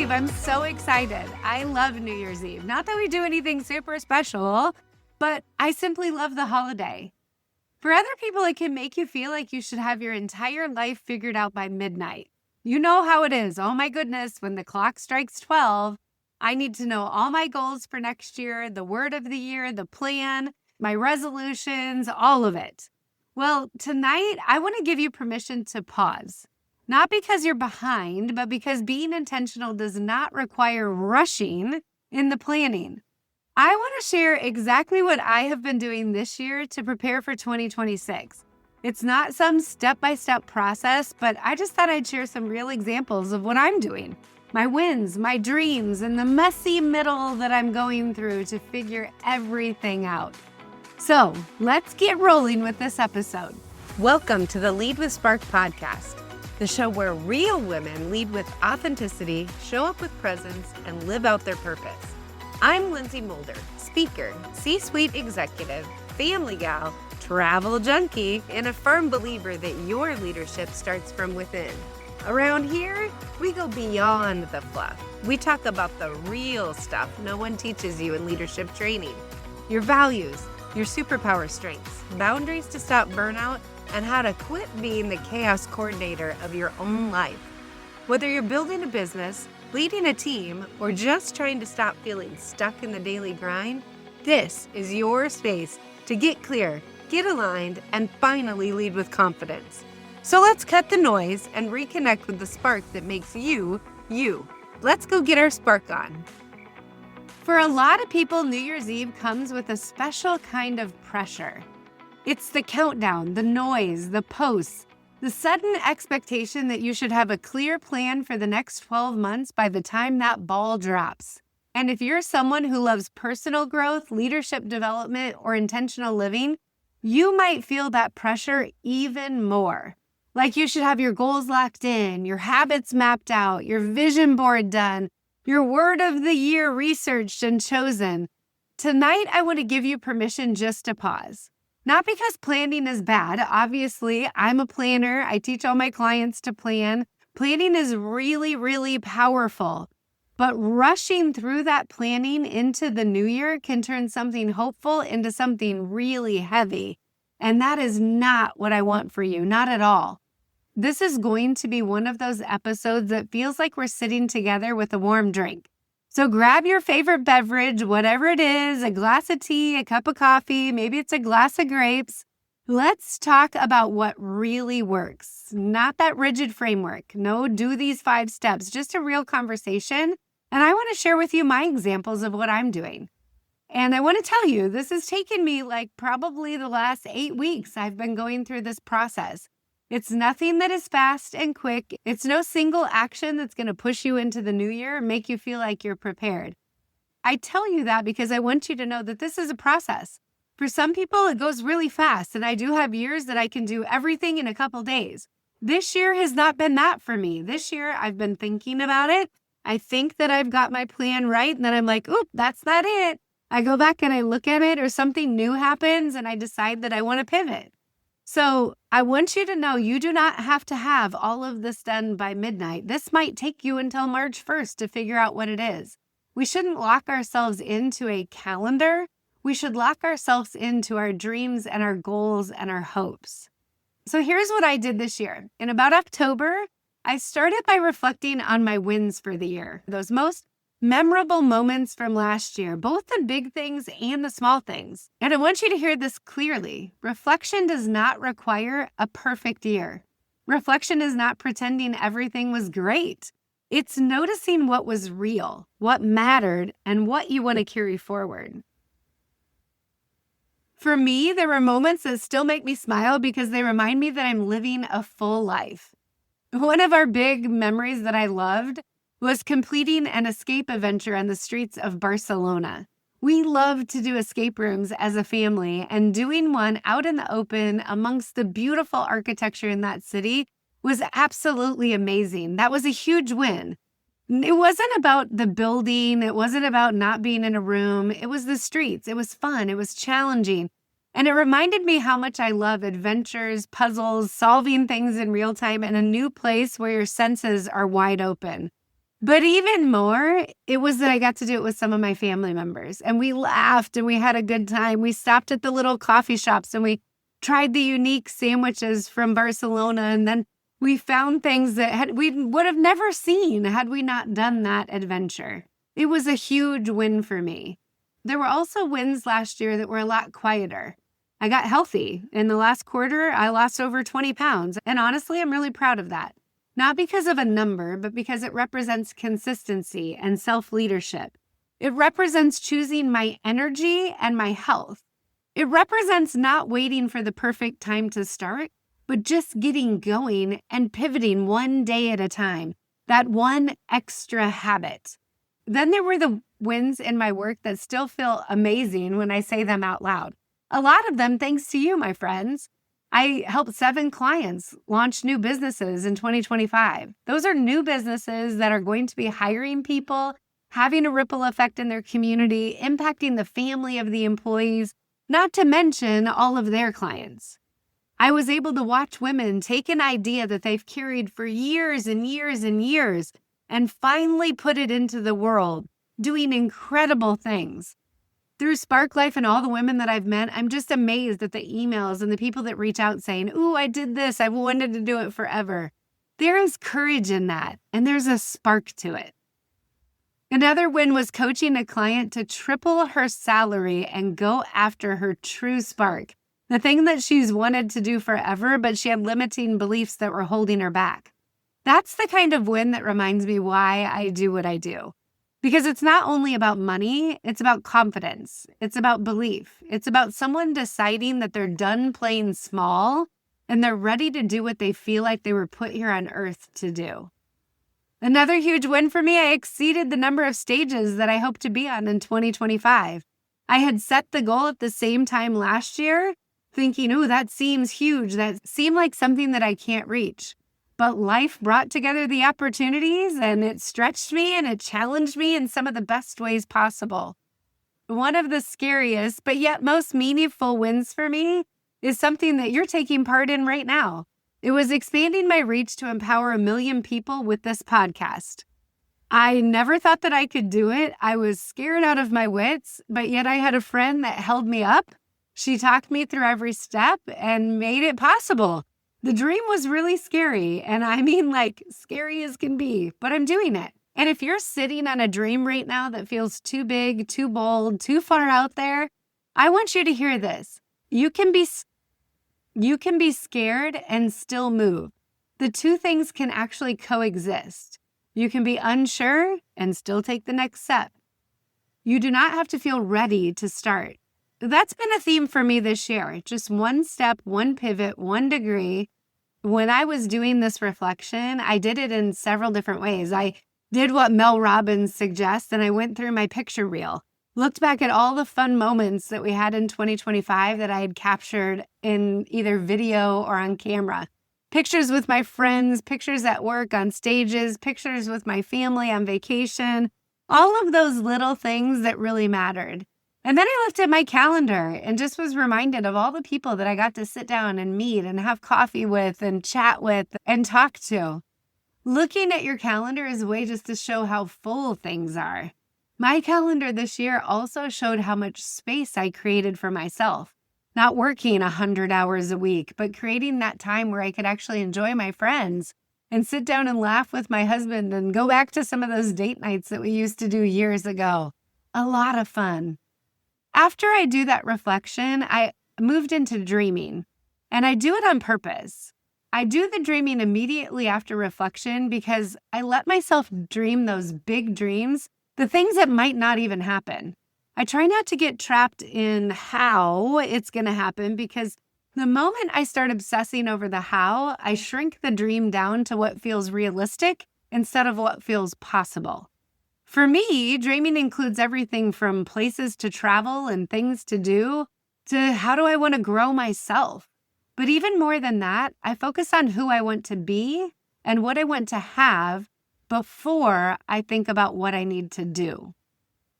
Eve. I'm so excited. I love New Year's Eve. Not that we do anything super special, but I simply love the holiday. For other people, it can make you feel like you should have your entire life figured out by midnight. You know how it is. Oh my goodness, when the clock strikes 12, I need to know all my goals for next year, the word of the year, the plan, my resolutions, all of it. Well, tonight, I want to give you permission to pause. Not because you're behind, but because being intentional does not require rushing in the planning. I want to share exactly what I have been doing this year to prepare for 2026. It's not some step-by-step process, but I just thought I'd share some real examples of what I'm doing. My wins, my dreams, and the messy middle that I'm going through to figure everything out. So let's get rolling with this episode. Welcome to the Lead with Spark podcast, the show where real women lead with authenticity, show up with presence, and live out their purpose. I'm Lynsey Mulder, speaker, C-suite executive, family gal, travel junkie, and a firm believer that your leadership starts from within. Around here, we go beyond the fluff. We talk about the real stuff no one teaches you in leadership training. Your values, your superpower strengths, boundaries to stop burnout, and how to quit being the chaos coordinator of your own life. Whether you're building a business, leading a team, or just trying to stop feeling stuck in the daily grind, this is your space to get clear, get aligned, and finally lead with confidence. So let's cut the noise and reconnect with the spark that makes you, you. Let's go get our spark on. For a lot of people, New Year's Eve comes with a special kind of pressure. It's the countdown, the noise, the posts, the sudden expectation that you should have a clear plan for the next 12 months by the time that ball drops. And if you're someone who loves personal growth, leadership development, or intentional living, you might feel that pressure even more. Like you should have your goals locked in, your habits mapped out, your vision board done, your word of the year researched and chosen. Tonight, I want to give you permission just to pause. Not because planning is bad. Obviously, I'm a planner. I teach all my clients to plan. Planning is really, really powerful. But rushing through that planning into the new year can turn something hopeful into something really heavy. And that is not what I want for you, not at all. This is going to be one of those episodes that feels like we're sitting together with a warm drink. So grab your favorite beverage, whatever it is, a glass of tea, a cup of coffee, maybe it's a glass of grapes. Let's talk about what really works, not that rigid framework. No, do these 5 steps, just a real conversation. And I want to share with you my examples of what I'm doing. And I want to tell you, this has taken me like probably the last 8 weeks. I've been going through this process. It's nothing that is fast and quick. It's no single action that's going to push you into the new year and make you feel like you're prepared. I tell you that because I want you to know that this is a process. For some people, it goes really fast, and I do have years that I can do everything in a couple days. This year has not been that for me. This year, I've been thinking about it. I think that I've got my plan right, and then I'm like, oop, that's not it. I go back and I look at it, or something new happens, and I decide that I want to pivot. So I want you to know you do not have to have all of this done by midnight. This might take you until March 1st to figure out what it is. We shouldn't lock ourselves into a calendar. We should lock ourselves into our dreams and our goals and our hopes. So here's what I did this year. In about October, I started by reflecting on my wins for the year, those most memorable moments from last year, both the big things and the small things. And I want you to hear this clearly. Reflection does not require a perfect year. Reflection is not pretending everything was great. It's noticing what was real, what mattered, and what you want to carry forward. For me, there were moments that still make me smile because they remind me that I'm living a full life. One of our big memories that I loved was completing an escape adventure on the streets of Barcelona. We loved to do escape rooms as a family, and doing one out in the open amongst the beautiful architecture in that city was absolutely amazing. That was a huge win. It wasn't about the building. It wasn't about not being in a room. It was the streets. It was fun. It was challenging. And it reminded me how much I love adventures, puzzles, solving things in real time, and a new place where your senses are wide open. But even more, it was that I got to do it with some of my family members, and we laughed and we had a good time. We stopped at the little coffee shops and we tried the unique sandwiches from Barcelona, and then we found things that we would have never seen had we not done that adventure. It was a huge win for me. There were also wins last year that were a lot quieter. I got healthy. In the last quarter, I lost over 20 pounds, and honestly, I'm really proud of that. Not because of a number, but because it represents consistency and self-leadership. It represents choosing my energy and my health. It represents not waiting for the perfect time to start, but just getting going and pivoting one day at a time. That one extra habit. Then there were the wins in my work that still feel amazing when I say them out loud. A lot of them thanks to you, my friends. I helped 7 clients launch new businesses in 2025. Those are new businesses that are going to be hiring people, having a ripple effect in their community, impacting the family of the employees, not to mention all of their clients. I was able to watch women take an idea that they've carried for years and years and years and finally put it into the world, doing incredible things. Through Spark Life and all the women that I've met, I'm just amazed at the emails and the people that reach out saying, "Ooh, I did this. I've wanted to do it forever." There is courage in that, and there's a spark to it. Another win was coaching a client to triple her salary and go after her true spark, the thing that she's wanted to do forever, but she had limiting beliefs that were holding her back. That's the kind of win that reminds me why I do what I do. Because it's not only about money, it's about confidence. It's about belief. It's about someone deciding that they're done playing small and they're ready to do what they feel like they were put here on earth to do. Another huge win for me, I exceeded the number of stages that I hoped to be on in 2025. I had set the goal at the same time last year, thinking, "Ooh, that seems huge. That seemed like something that I can't reach." But life brought together the opportunities and it stretched me and it challenged me in some of the best ways possible. One of the scariest, but yet most meaningful wins for me is something that you're taking part in right now. It was expanding my reach to empower 1 million people with this podcast. I never thought that I could do it. I was scared out of my wits, but yet I had a friend that held me up. She talked me through every step and made it possible. The dream was really scary, and I mean like scary as can be, but I'm doing it. And if you're sitting on a dream right now that feels too big, too bold, too far out there, I want you to hear this. You can be scared and still move. The two things can actually coexist. You can be unsure and still take the next step. You do not have to feel ready to start. That's been a theme for me this year. Just one step, one pivot, one degree. When I was doing this reflection, I did it in several different ways. I did what Mel Robbins suggests, and I went through my picture reel, looked back at all the fun moments that we had in 2025 that I had captured in either video or on camera. Pictures with my friends, pictures at work, on stages, pictures with my family on vacation, all of those little things that really mattered. And then I looked at my calendar and just was reminded of all the people that I got to sit down and meet and have coffee with and chat with and talk to. Looking at your calendar is a way just to show how full things are. My calendar this year also showed how much space I created for myself. Not working 100 hours a week, but creating that time where I could actually enjoy my friends and sit down and laugh with my husband and go back to some of those date nights that we used to do years ago. A lot of fun. After I do that reflection, I moved into dreaming, and I do it on purpose. I do the dreaming immediately after reflection because I let myself dream those big dreams, the things that might not even happen. I try not to get trapped in how it's going to happen because the moment I start obsessing over the how, I shrink the dream down to what feels realistic instead of what feels possible. For me, dreaming includes everything from places to travel and things to do to how do I want to grow myself. But even more than that, I focus on who I want to be and what I want to have before I think about what I need to do.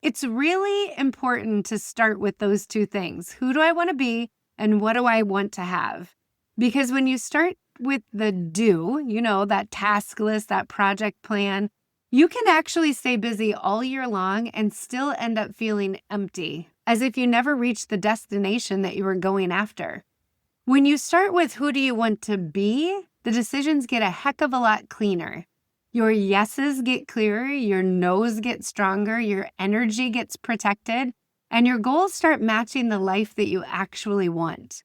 It's really important to start with those two things. Who do I want to be and what do I want to have? Because when you start with the do, that task list, that project plan, You can actually stay busy all year long and still end up feeling empty, as if you never reached the destination that you were going after. When you start with who do you want to be, the decisions get a heck of a lot cleaner. Your yeses get clearer, your nos get stronger, your energy gets protected, and your goals start matching the life that you actually want.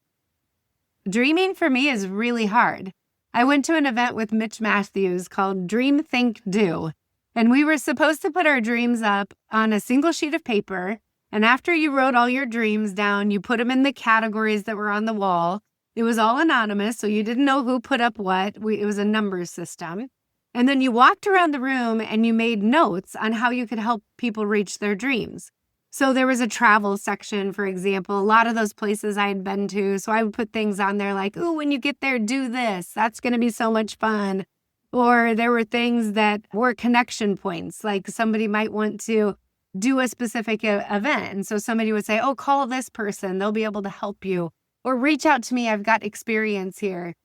Dreaming for me is really hard. I went to an event with Mitch Matthews called Dream, Think, Do, and we were supposed to put our dreams up on a single sheet of paper, and after you wrote all your dreams down, you put them in the categories that were on the wall. It was all anonymous, so you didn't know who put up what. It was a numbers system. And then you walked around the room and you made notes on how you could help people reach their dreams. So there was a travel section, for example, a lot of those places I had been to. So I would put things on there like, "Ooh, when you get there, do this. That's going to be so much fun." Or there were things that were connection points, like somebody might want to do a specific event. And so somebody would say, "Oh, call this person. They'll be able to help you." Or reach out to me. I've got experience here.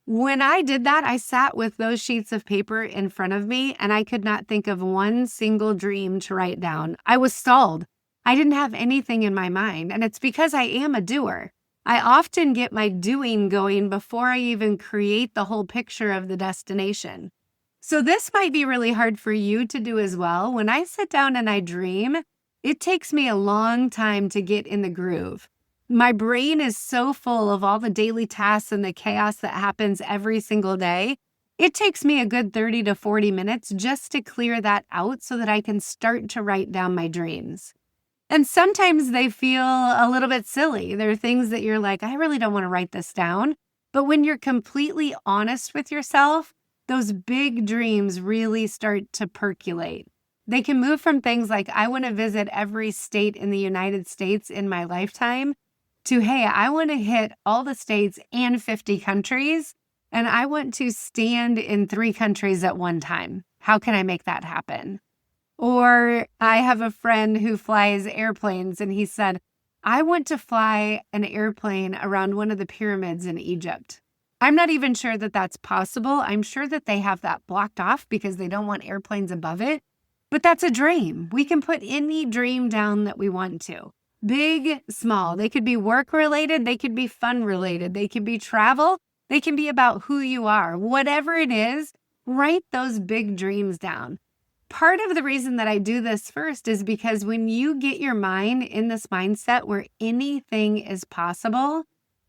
When I did that, I sat with those sheets of paper in front of me and I could not think of one single dream to write down. I was stalled. I didn't have anything in my mind, and it's because I am a doer. I often get my doing going before I even create the whole picture of the destination. So this might be really hard for you to do as well. When I sit down and I dream, it takes me a long time to get in the groove. My brain is so full of all the daily tasks and the chaos that happens every single day. It takes me a good 30 to 40 minutes just to clear that out so that I can start to write down my dreams. And sometimes they feel a little bit silly. There are things that you're like, I really don't want to write this down. But when you're completely honest with yourself, those big dreams really start to percolate. They can move from things like, I want to visit every state in the United States in my lifetime, to, hey, I want to hit all the states and 50 countries, and I want to stand in 3 countries at one time. How can I make that happen? Or I have a friend who flies airplanes, and he said, I want to fly an airplane around one of the pyramids in Egypt. I'm not even sure that that's possible. I'm sure that they have that blocked off because they don't want airplanes above it. But that's a dream. We can put any dream down that we want to. Big, small. They could be work related. They could be fun related. They could be travel. They can be about who you are. Whatever it is, write those big dreams down. Part of the reason that I do this first is because when you get your mind in this mindset where anything is possible,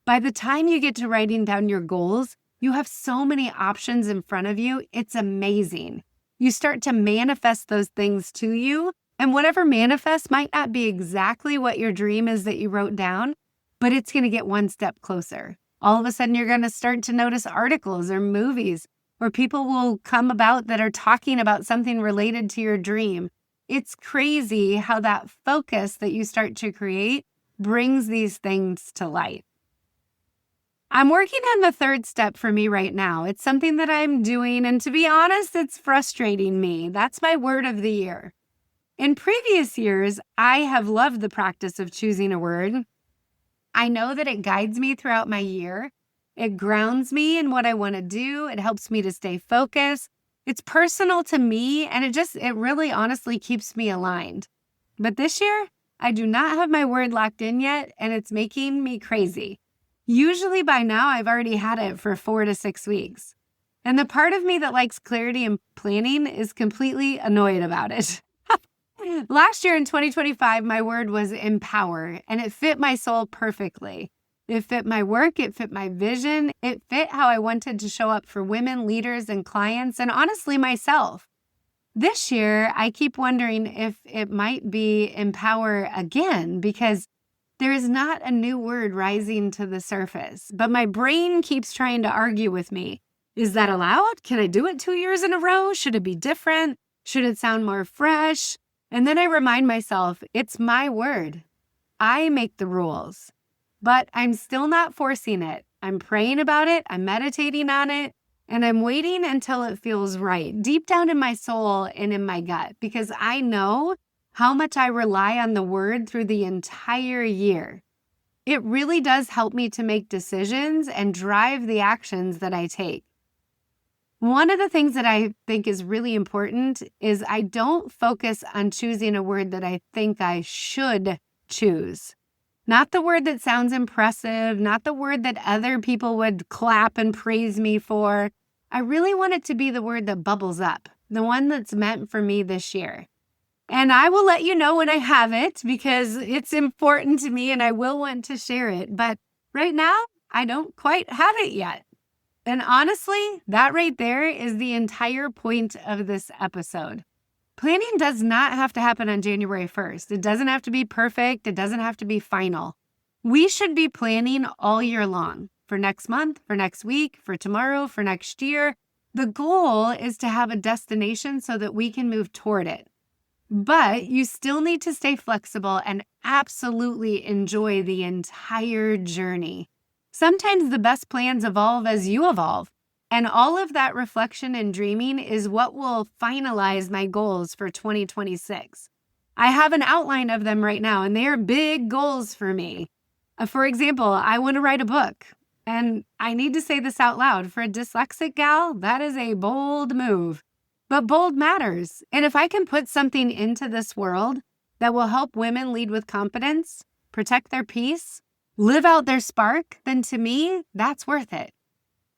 by the time you get to writing down your goals, you have so many options in front of you. It's amazing. You start to manifest those things to you. And whatever manifests might not be exactly what your dream is that you wrote down, but it's going to get one step closer. All of a sudden, you're going to start to notice articles or movies where people will come about that are talking about something related to your dream. It's crazy how that focus that you start to create brings these things to light. I'm working on the 3rd step for me right now. It's something that I'm doing, and to be honest, it's frustrating me. That's my word of the year. In previous years, I have loved the practice of choosing a word. I know that it guides me throughout my year. It grounds me in what I want to do. It helps me to stay focused. It's personal to me, and it really honestly keeps me aligned. But this year, I do not have my word locked in yet, and it's making me crazy. Usually by now, I've already had it for 4 to 6 weeks. And the part of me that likes clarity and planning is completely annoyed about it. Last year in 2025, my word was empower, and it fit my soul perfectly. It fit my work, it fit my vision, it fit how I wanted to show up for women, leaders, and clients, and honestly, myself. This year, I keep wondering if it might be empower again, because there is not a new word rising to the surface, but my brain keeps trying to argue with me. Is that allowed? Can I do it 2 years in a row? Should it be different? Should it sound more fresh? And then I remind myself, it's my word. I make the rules, but I'm still not forcing it. I'm praying about it. I'm meditating on it, and I'm waiting until it feels right deep down in my soul and in my gut, because I know how much I rely on the word through the entire year. It really does help me to make decisions and drive the actions that I take. One of the things that I think is really important is I don't focus on choosing a word that I think I should choose. Not the word that sounds impressive, not the word that other people would clap and praise me for. I really want it to be the word that bubbles up, the one that's meant for me this year. And I will let you know when I have it because it's important to me and I will want to share it. But right now, I don't quite have it yet. And honestly, that right there is the entire point of this episode. Planning does not have to happen on January 1st. It doesn't have to be perfect. It doesn't have to be final. We should be planning all year long for next month, for next week, for tomorrow, for next year. The goal is to have a destination so that we can move toward it. But you still need to stay flexible and absolutely enjoy the entire journey. Sometimes the best plans evolve as you evolve. And all of that reflection and dreaming is what will finalize my goals for 2026. I have an outline of them right now, and they are big goals for me. For example, I want to write a book. And I need to say this out loud. For a dyslexic gal, that is a bold move. But bold matters. And if I can put something into this world that will help women lead with confidence, protect their peace, live out their spark, then to me, that's worth it.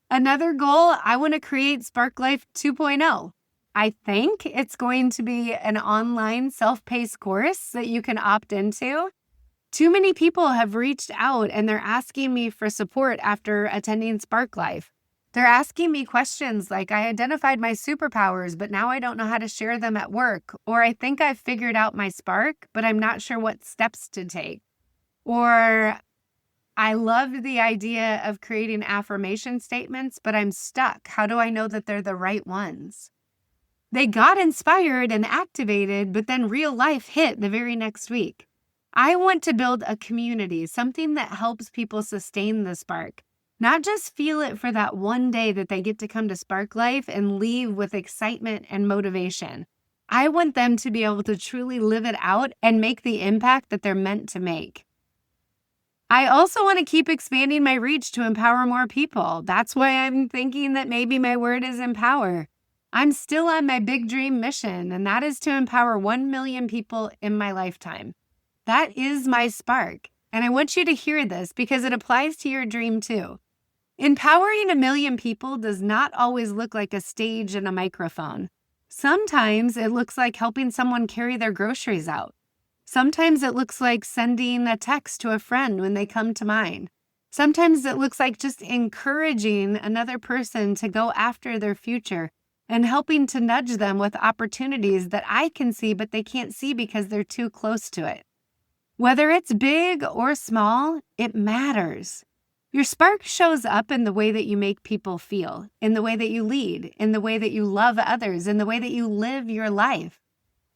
Another goal, I want to create Spark Life 2.0. I think it's going to be an online self-paced course that you can opt into. Too many people have reached out and they're asking me for support after attending Spark Life. They're asking me questions like, I identified my superpowers, but now I don't know how to share them at work. Or I think I've figured out my spark, but I'm not sure what steps to take. Or I loved the idea of creating affirmation statements, but I'm stuck. How do I know that they're the right ones? They got inspired and activated, but then real life hit the very next week. I want to build a community, something that helps people sustain the spark. Not just feel it for that one day that they get to come to Spark Life and leave with excitement and motivation. I want them to be able to truly live it out and make the impact that they're meant to make. I also want to keep expanding my reach to empower more people. That's why I'm thinking that maybe my word is empower. I'm still on my big dream mission, and that is to empower 1 million people in my lifetime. That is my spark. And I want you to hear this because it applies to your dream too. Empowering 1 million people does not always look like a stage and a microphone. Sometimes it looks like helping someone carry their groceries out. Sometimes it looks like sending a text to a friend when they come to mind. Sometimes it looks like just encouraging another person to go after their future and helping to nudge them with opportunities that I can see but they can't see because they're too close to it. Whether it's big or small, it matters. Your spark shows up in the way that you make people feel, in the way that you lead, in the way that you love others, in the way that you live your life.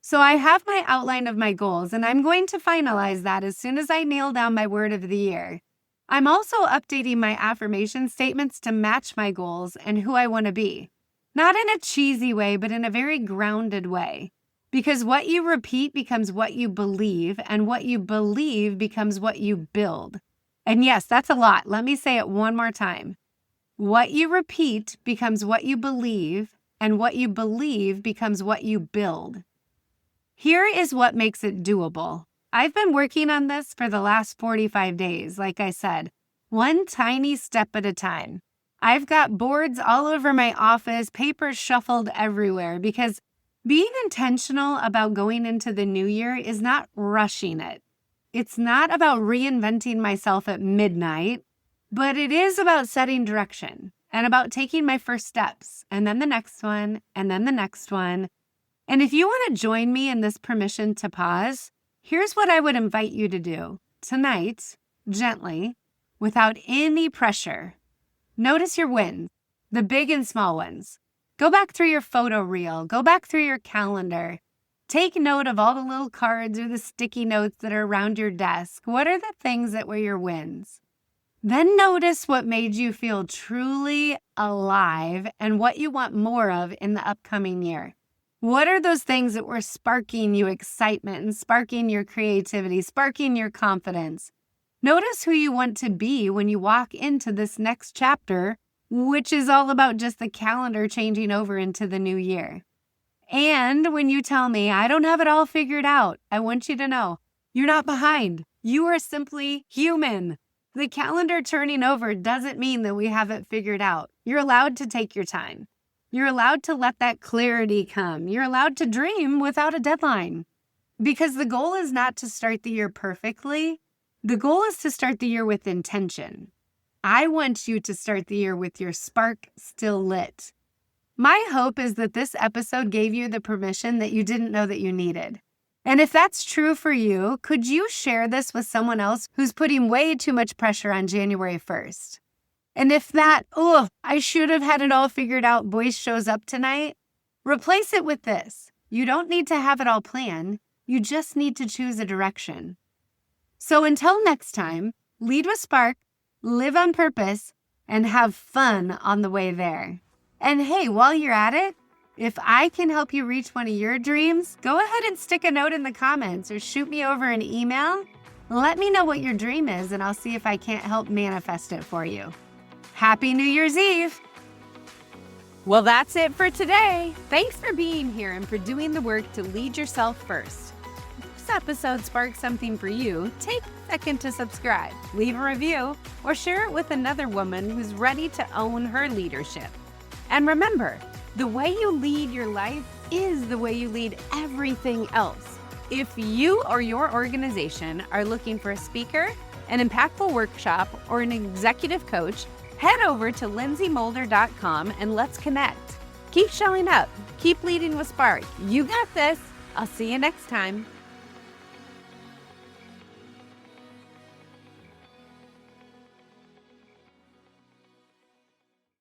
So I have my outline of my goals, and I'm going to finalize that as soon as I nail down my word of the year. I'm also updating my affirmation statements to match my goals and who I want to be. Not in a cheesy way, but in a very grounded way. Because what you repeat becomes what you believe, and what you believe becomes what you build. And yes, that's a lot. Let me say it one more time. What you repeat becomes what you believe, and what you believe becomes what you build. Here is what makes it doable. I've been working on this for the last 45 days, like I said, one tiny step at a time. I've got boards all over my office, papers shuffled everywhere, because being intentional about going into the new year is not rushing it. It's not about reinventing myself at midnight, but it is about setting direction and about taking my first steps and then the next one and then the next one. And if you want to join me in this permission to pause, here's what I would invite you to do tonight, gently, without any pressure. Notice your wins, the big and small ones. Go back through your photo reel. Go back through your calendar. Take note of all the little cards or the sticky notes that are around your desk. What are the things that were your wins? Then notice what made you feel truly alive and what you want more of in the upcoming year. What are those things that were sparking you excitement and sparking your creativity, sparking your confidence? Notice who you want to be when you walk into this next chapter which is all about just the calendar changing over into the new year. And when you tell me I don't have it all figured out, I want you to know you're not behind. You are simply human. The calendar turning over doesn't mean that we have it figured out. You're allowed to take your time. You're allowed to let that clarity come. You're allowed to dream without a deadline. Because the goal is not to start the year perfectly. The goal is to start the year with intention. I want you to start the year with your spark still lit. My hope is that this episode gave you the permission that you didn't know that you needed. And if that's true for you, could you share this with someone else who's putting way too much pressure on January 1st? And if that, I should have had it all figured out voice shows up tonight, replace it with this. You don't need to have it all planned. You just need to choose a direction. So until next time, lead with spark, live on purpose, and have fun on the way there. And hey, while you're at it, if I can help you reach one of your dreams, go ahead and stick a note in the comments or shoot me over an email. Let me know what your dream is, and I'll see if I can't help manifest it for you. Happy New Year's Eve! Well, that's it for today. Thanks for being here and for doing the work to lead yourself first. If this episode sparked something for you, take a second to subscribe, leave a review, or share it with another woman who's ready to own her leadership. And remember, the way you lead your life is the way you lead everything else. If you or your organization are looking for a speaker, an impactful workshop, or an executive coach, head over to lynseymoulder.com and let's connect. Keep showing up. Keep leading with spark. You got this. I'll see you next time.